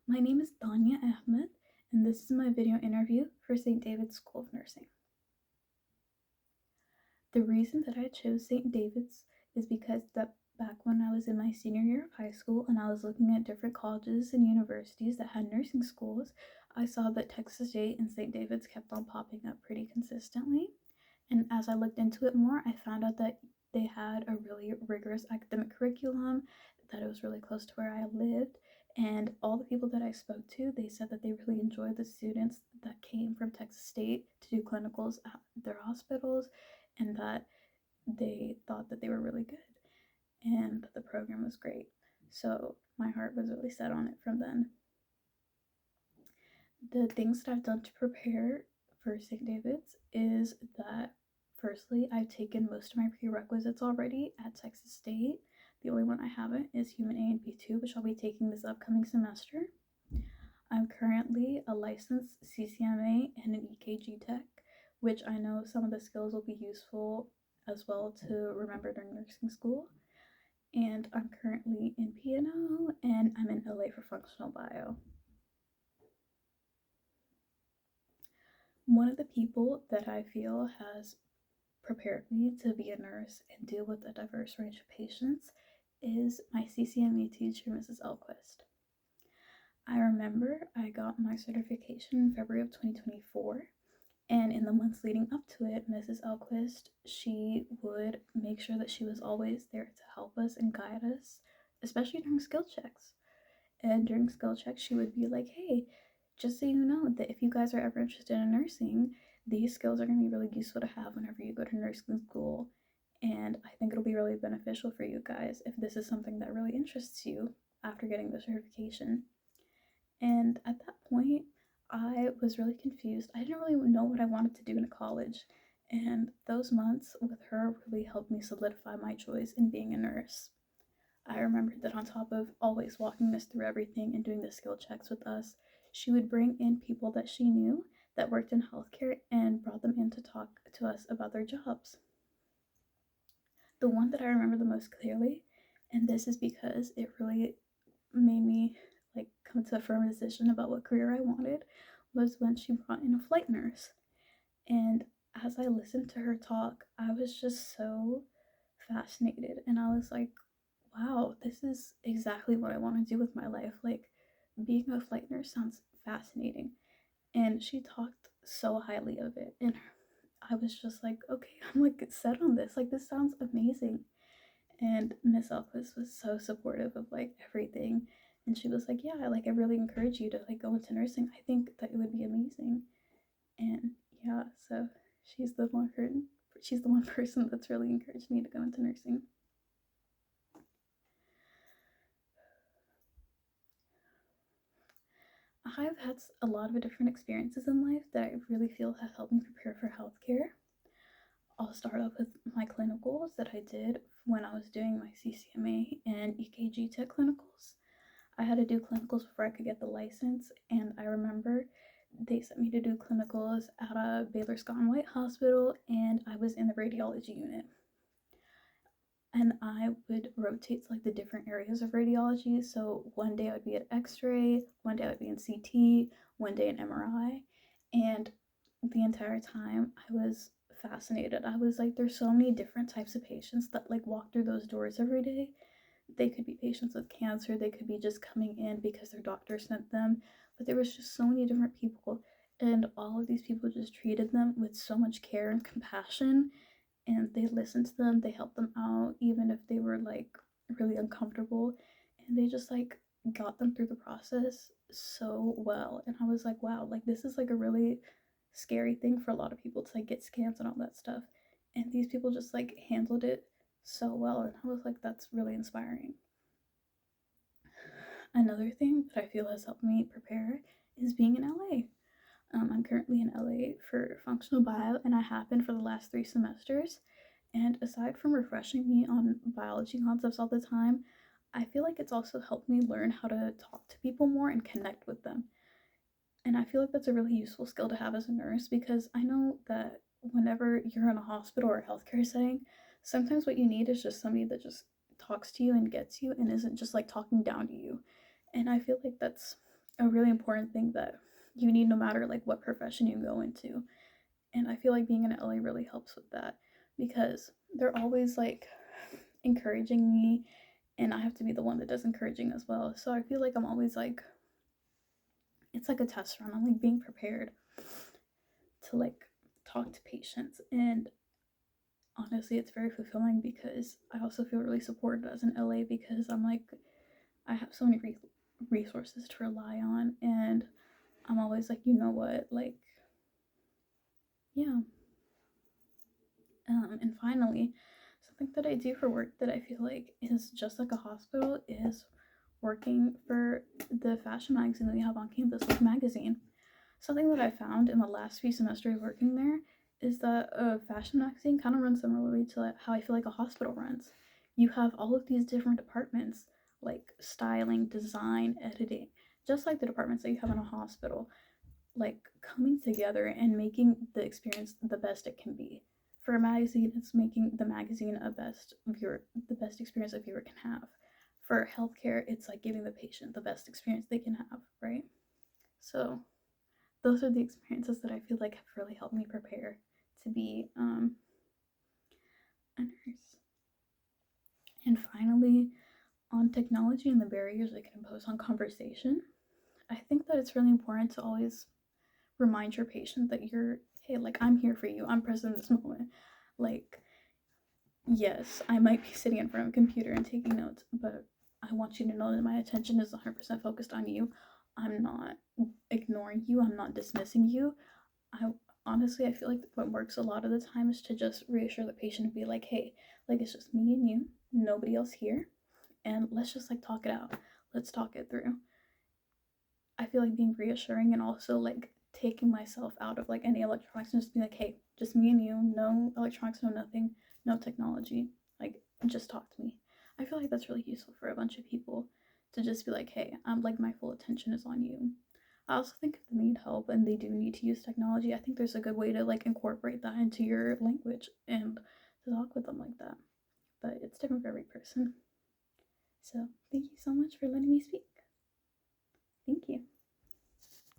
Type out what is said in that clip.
My name is Dania Ahmad, and this is my video interview for St. David's School of Nursing. The reason that I chose St. David's is because back when I was in my senior year of high school and I was looking at different colleges and universities that had nursing schools, I saw that Texas State and St. David's kept on popping up pretty consistently. And as I looked into it more, I found out that they had a really rigorous academic curriculum, that it was really close to where I lived, and all the people that I spoke to, they said that they really enjoyed the students that came from Texas State to do clinicals at their hospitals, and that they thought that they were really good and that the program was great. So my heart was really set on it from then. The things that I've done to prepare for St. David's is that firstly, I've taken most of my prerequisites already at Texas State. The only one I haven't is Human A and B2, which I'll be taking this upcoming semester. I'm currently a licensed CCMA and an EKG tech, which I know some of the skills will be useful as well to remember during nursing school. And I'm currently in piano and I'm in LA for functional bio. One of the people that I feel has prepared me to be a nurse and deal with a diverse range of patients is my CCMA teacher, Mrs. Elquist. I remember I got my certification in February of 2024, and in the months leading up to it, Mrs. Elquist, she would make sure that she was always there to help us and guide us, especially during skill checks. And during skill checks, she would be like, hey, just so you know that if you guys are ever interested in nursing, these skills are going to be really useful to have whenever you go to nursing school. And I think it'll be really beneficial for you guys if this is something that really interests you after getting the certification. And at that point, I was really confused. I didn't really know what I wanted to do in college. And those months with her really helped me solidify my choice in being a nurse. I remembered that on top of always walking us through everything and doing the skill checks with us, she would bring in people that she knew that worked in healthcare and brought them in to talk to us about their jobs. The one that I remember the most clearly, and this is because it really made me come to a firm decision about what career I wanted, was when she brought in a flight nurse. And as I listened to her talk, I was just so fascinated, and I was like, wow, this is exactly what I want to do with my life. Like, being a flight nurse sounds fascinating. And she talked so highly of it. And I was just like, okay, I'm like set on this. Like, this sounds amazing. And Miss Elquist was so supportive of like everything. And she was like, yeah, like I really encourage you to like go into nursing. I think that it would be amazing. And yeah, so she's the one she's the one person that's really encouraged me to go into nursing. I've had a lot of different experiences in life that I really feel have helped me prepare for healthcare. I'll start off with my clinicals that I did when I was doing my CCMA and EKG tech clinicals. I had to do clinicals before I could get the license, and I remember they sent me to do clinicals at a Baylor Scott and White hospital, and I was in the radiology unit. And I would rotate to like the different areas of radiology. So one day I would be at X-ray, one day I would be in CT, one day in MRI, and the entire time I was fascinated. I was like, there's so many different types of patients that like walk through those doors every day. They could be patients with cancer, they could be just coming in because their doctor sent them, but there was just so many different people, and all of these people just treated them with so much care and compassion, and they listened to them, they helped them out even if they were like really uncomfortable, and they just like got them through the process so well. And I was like, wow, like this is like a really scary thing for a lot of people to like get scans and all that stuff, and these people just like handled it so well, and I was like, that's really inspiring. Another thing that I feel has helped me prepare is being in LA. I'm currently in LA for functional bio, and I have been for the last 3 semesters. And aside from refreshing me on biology concepts all the time, I feel like it's also helped me learn how to talk to people more and connect with them. And I feel like that's a really useful skill to have as a nurse, because I know that whenever you're in a hospital or a healthcare setting, sometimes what you need is just somebody that just talks to you and gets you and isn't just like talking down to you. And I feel like that's a really important thing that you need no matter like what profession you go into. And I feel like being in LA really helps with that because they're always like encouraging me, and I have to be the one that does encouraging as well. So I feel like I'm always like, it's like a test run. I'm like being prepared to like talk to patients. And honestly, it's very fulfilling because I also feel really supported as an LA because I'm like, I have so many resources to rely on. And I'm always like, you know what? Like, yeah. And finally, something that I do for work that I feel like is just like a hospital is working for the fashion magazine that we have on campus, like magazine. Something that I found in the last few semesters working there is that a fashion magazine kind of runs similarly to how I feel like a hospital runs. You have all of these different departments like styling, design, editing, just like the departments that you have in a hospital, like coming together and making the experience the best it can be. For a magazine, it's making the magazine the best experience a viewer can have. For healthcare, it's like giving the patient the best experience they can have, right? So those are the experiences that I feel like have really helped me prepare to be a nurse. And finally, on technology and the barriers it can impose on conversation, I think that it's really important to always remind your patient that hey, like I'm here for you, I'm present in this moment. Like, yes, I might be sitting in front of a computer and taking notes, but I want you to know that my attention is 100% focused on you. I'm not ignoring you, I'm not dismissing you. I honestly, I feel like what works a lot of the time is to just reassure the patient and be like, hey, like it's just me and you, nobody else here, and let's just like talk it out. Let's talk it through. I feel like being reassuring and also like taking myself out of like any electronics and just be like, hey, just me and you, no electronics, no nothing, no technology. Like, just talk to me. I feel like that's really useful for a bunch of people to just be like, hey, I'm like my full attention is on you. I also think if they need help and they do need to use technology, I think there's a good way to like incorporate that into your language and to talk with them like that. But it's different for every person. So thank you so much for letting me speak. Thank you.